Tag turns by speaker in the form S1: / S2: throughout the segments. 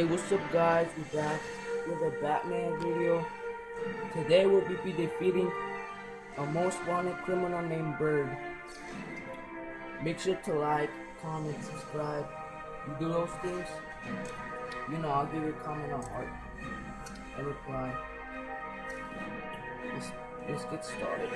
S1: Hey, what's up guys? We're back with a Batman video. Today we'll be defeating a most wanted criminal named Bird. Make sure to like, comment, subscribe. You do those things, I'll give you a comment on heart and reply. Let's get started.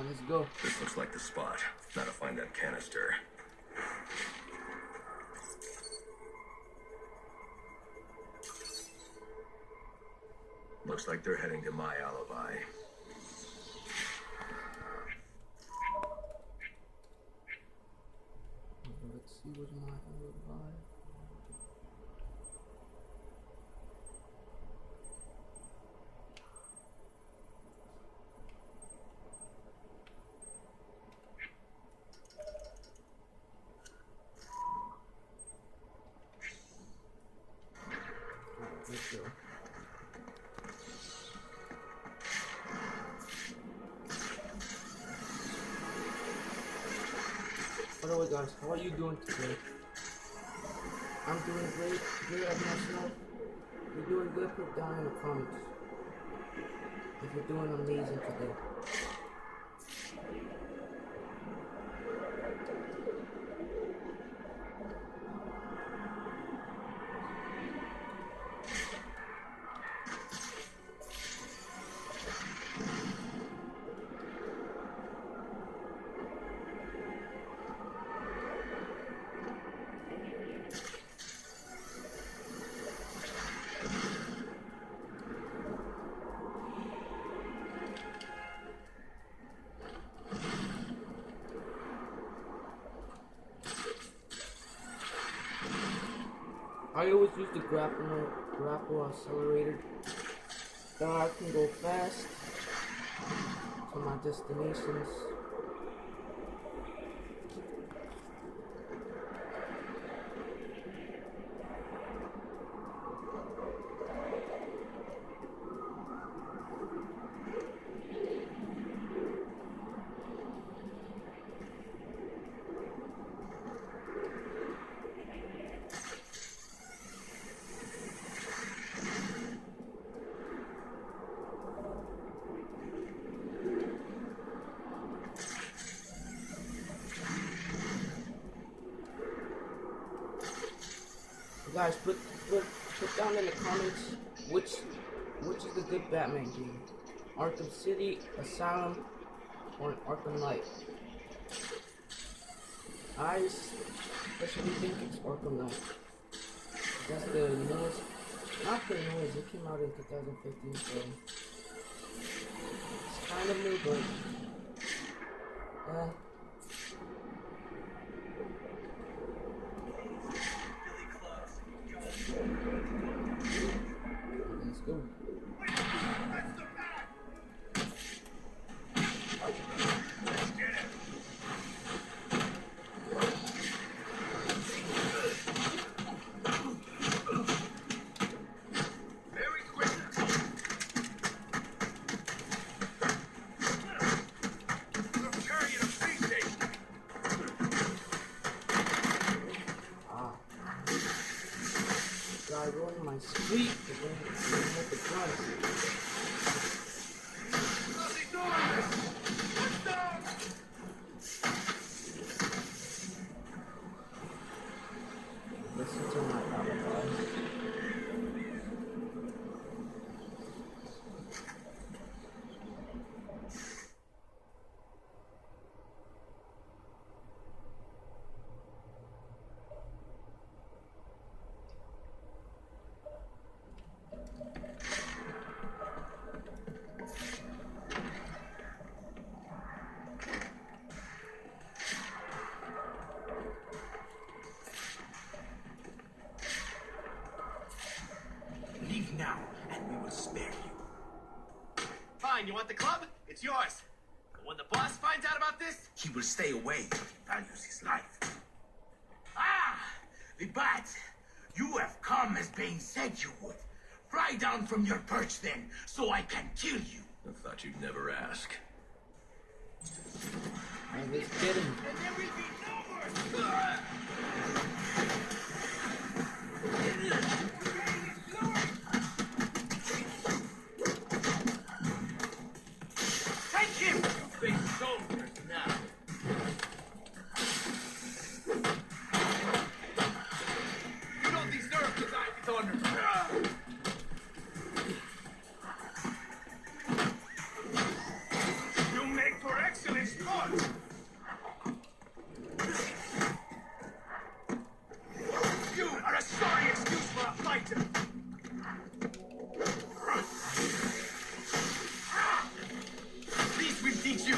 S1: Let's go.
S2: This looks like the spot. Now to find that canister. Looks like they're heading to my alibi.
S1: Let's see what's my alibi. Let's go. By the way guys, how are you doing today? I'm doing great. Good at myself. If you're doing good, put it down in the comments. If you're doing amazing today. I always use the grapple accelerator. That I can go fast to my destinations. Guys, put down in the comments which is the good Batman game, Arkham City, Asylum, or Arkham Knight. I especially think it's Arkham Knight. That's the newest, not the newest. It came out in 2015, so it's kind of new, but let's go.
S3: fine. You want the club? It's yours. But when the boss finds out about this,
S2: He will stay away if he values his life. Ah! The bat! You have come as Bane said you would. Fly down from your perch then, so I can kill you. I thought you'd never ask.
S1: I'm just kidding.
S2: And there will be no more!
S3: take him! Face soldiers now. You don't deserve to die with honor. You make for excellent sport. You are a sorry excuse for a fighter. These will teach you.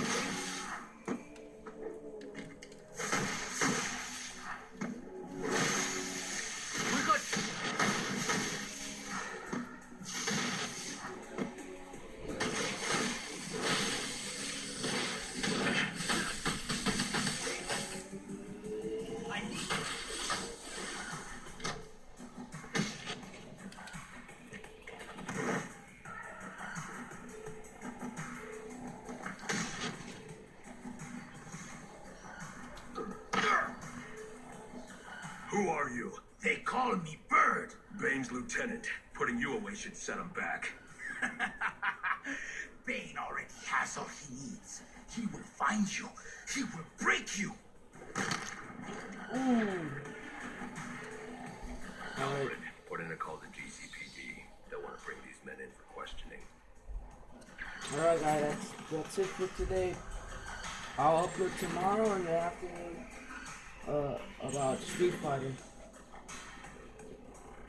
S3: We're good.
S2: Who are you? They call me Bird. Bane's lieutenant. Putting you away should set him back. Bane already has all he needs. He will find you. He will break you.
S1: Alright.
S2: Alfred, put in a call to GCPD. They'll want to bring these men in for questioning.
S1: Alright guys, that's it for today. I'll upload tomorrow in the afternoon about Street Fighter.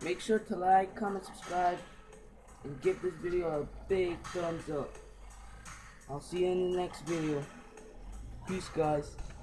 S1: Make sure to like, comment, subscribe, and give this video a big thumbs up. I'll see you in the next video. Peace guys.